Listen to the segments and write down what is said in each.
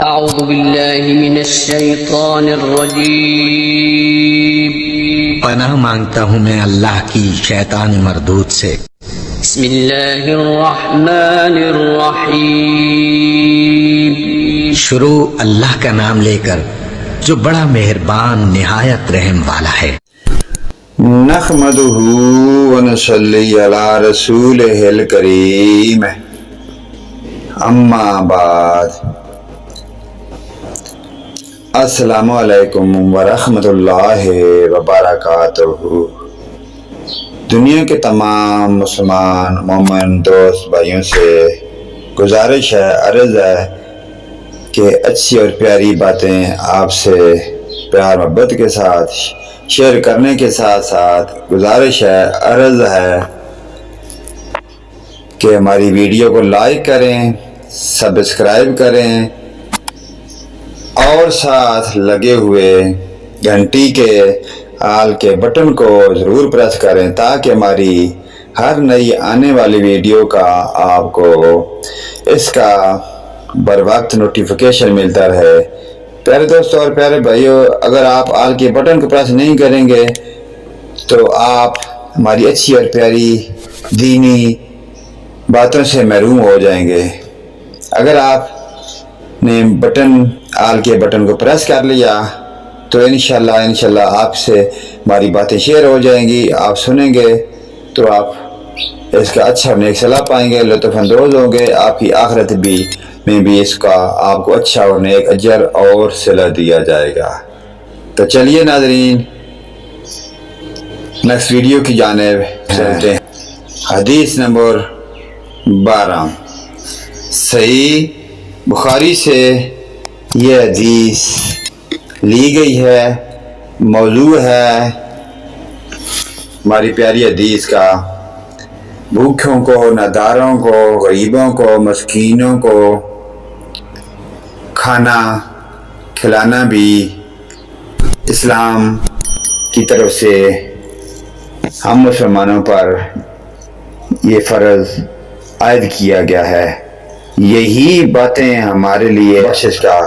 أعوذ بالله من الشيطان الرجيم پناہ مانگتا ہوں میں اللہ کی شیطان مردود سے۔ بسم الله الرحمن الرحيم شروع اللہ کا نام لے کر جو بڑا مہربان نہایت رحم والا ہے۔ نحمده ونصلی علی رسولہ الکریم، اما بعد، السلام علیکم ورحمۃ اللہ وبرکاتہ۔ دنیا کے تمام مسلمان مومن دوست بھائیوں سے گزارش ہے، عرض ہے کہ اچھی اور پیاری باتیں آپ سے پیار محبت کے ساتھ شیئر کرنے کے ساتھ ساتھ گزارش ہے، عرض ہے کہ ہماری ویڈیو کو لائک کریں، سبسکرائب کریں اور ساتھ لگے ہوئے گھنٹی کے آل کے بٹن کو ضرور پریس کریں تاکہ ہماری ہر نئی آنے والی ویڈیو کا آپ کو اس کا بر وقت نوٹیفیکیشن ملتا رہے۔ پیارے دوستوں اور پیارے بھائیوں، اگر آپ آل کے بٹن کو پریس نہیں کریں گے تو آپ ہماری اچھی اور پیاری دینی باتوں سے محروم ہو جائیں گے۔ اگر آپ نے آل کے بٹن کو پریس کر لیا تو انشاءاللہ آپ سے ہماری باتیں شیئر ہو جائیں گی، آپ سنیں گے تو آپ اس کا اچھا اور نیک صلاح پائیں گے، لطف اندوز ہوں گے، آپ کی آخرت میں بھی اس کا آپ کو اچھا اور نیک اجر اور صلہ دیا جائے گا۔ تو چلیے ناظرین، نیکسٹ ویڈیو کی جانب چلتے ہیں۔ حدیث نمبر 12، صحیح بخاری سے یہ حدیث لی گئی ہے، موضوع ہے ہماری پیاری حدیث کا، بھوکھوں کو، ناداروں کو، غریبوں کو، مسکینوں کو کھانا کھلانا بھی اسلام کی طرف سے ہم مسلمانوں پر یہ فرض عائد کیا گیا ہے۔ یہی باتیں ہمارے لیے بخشش کا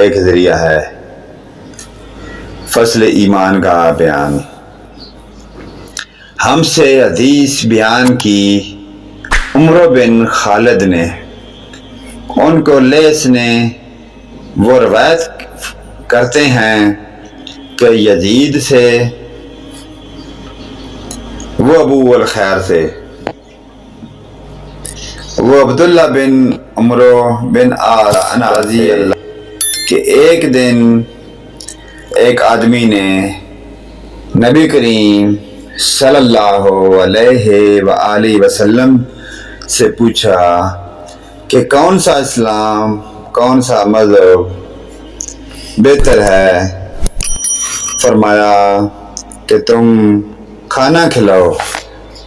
ایک ذریعہ ہے۔ فصل ایمان کا بیان۔ ہم سے حدیث بیان کی عمر بن خالد نے، ان کو لیث نے وہ روایت کرتے ہیں کہ یزید سے، وہ ابو الخیر سے، وہ عبداللہ بن عمرو بن عاص رضی اللہ کہ ایک دن ایک آدمی نے نبی کریم صلی اللہ علیہ وآلہ وسلم سے پوچھا کہ کون سا اسلام، کون سا مذہب بہتر ہے؟ فرمایا کہ تم کھانا کھلاؤ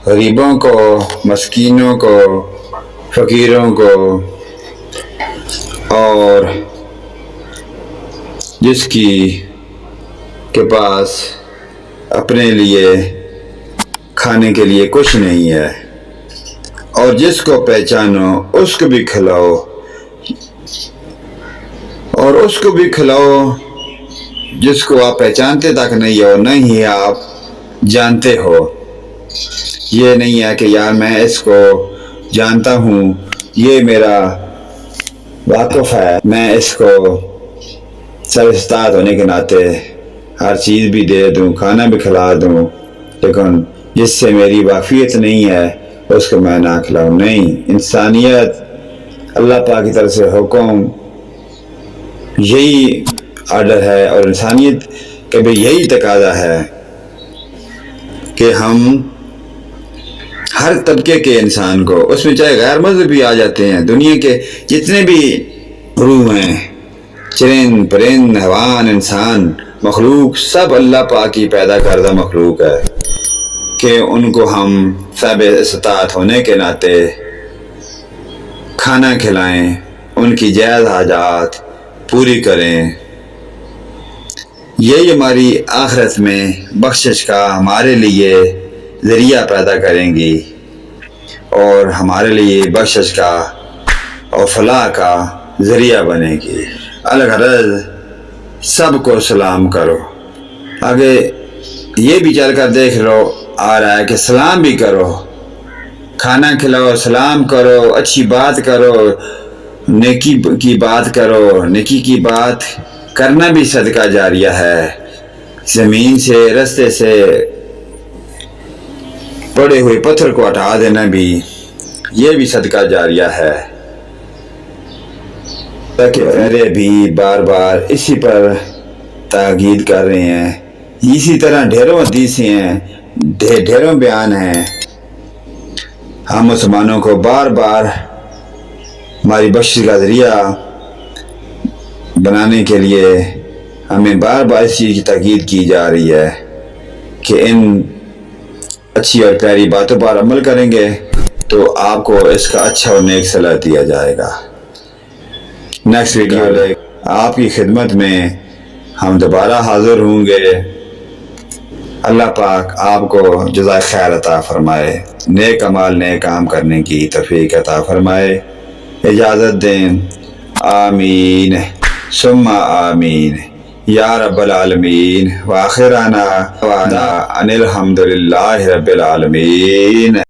غریبوں کو، مسکینوں کو، فقیروں کو، اور جس کے پاس اپنے لیے کھانے کے لیے کچھ نہیں ہے، اور جس کو پہچانو اس کو بھی کھلاؤ، اور اس کو بھی کھلاؤ جس کو آپ پہچانتے تک نہیں ہو، نہیں آپ جانتے ہو۔ یہ نہیں ہے کہ یار میں اس کو جانتا ہوں، یہ میرا واقف ہے، میں اس کو سر استاد ہونے کے ناطے ہر چیز بھی دے دوں، کھانا بھی کھلا دوں، لیکن جس سے میری واقفیت نہیں ہے اس کو میں نہ کھلاؤں۔ نہیں، انسانیت، اللہ پاک کی طرف سے حکم، یہی آرڈر ہے، اور انسانیت کا بھی یہی تقاضا ہے کہ ہم ہر طبقے کے انسان کو، اس میں چاہے غیر مذہبی آ جاتے ہیں، دنیا کے جتنے بھی گروہ ہیں، چرند پرند حیوان انسان مخلوق، سب اللہ پاک کی پیدا کردہ مخلوق ہے، کہ ان کو ہم صاحب استطاعت ہونے کے ناطے کھانا کھلائیں، ان کی جائز حاجات پوری کریں۔ یہی ہماری آخرت میں بخشش کا ہمارے لیے ذریعہ پیدا کریں گی، اور ہمارے لیے بخشش کا اور فلاح کا ذریعہ بنے گی۔ الغرض سب کو سلام کرو. آگے یہ بھی چل کر دیکھ لو آ رہا ہے کہ سلام بھی کرو, کھانا کھلاؤ, سلام کرو, اچھی بات کرو, نیکی کی بات کرو. نیکی کی بات کرنا بھی صدقہ جاریہ ہے. زمین سے, رستے سے پڑے ہوئے پتھر کو ہٹا دینا بھی یہ بھی صدقہ جاریہ ہے. میرے بھی بار بار اسی پر تاکید کر رہے ہیں. اسی طرح ڈھیروں حدیثیں ہیں, ڈھیروں بیان ہیں. ہم مسلمانوں کو بار بار ہماری بخشش کا ذریعہ بنانے کے لیے ہمیں بار بار اس چیز کی تاکید کی جا رہی ہے کہ ان اچھی اور پیاری باتوں پر عمل کریں گے تو آپ کو اس کا اچھا اور نیک صلاح دیا جائے گا. نیکسٹ ویڈیو لے آپ کی خدمت میں ہم دوبارہ حاضر ہوں گے. اللہ پاک آپ کو جزائے خیر عطا فرمائے, نیک اعمال نیک کام کرنے کی توفیق عطا فرمائے. اجازت دیں. آمین ثم آمین یا رب العالمین. وآخرنا ان الحمد للہ رب العالمین.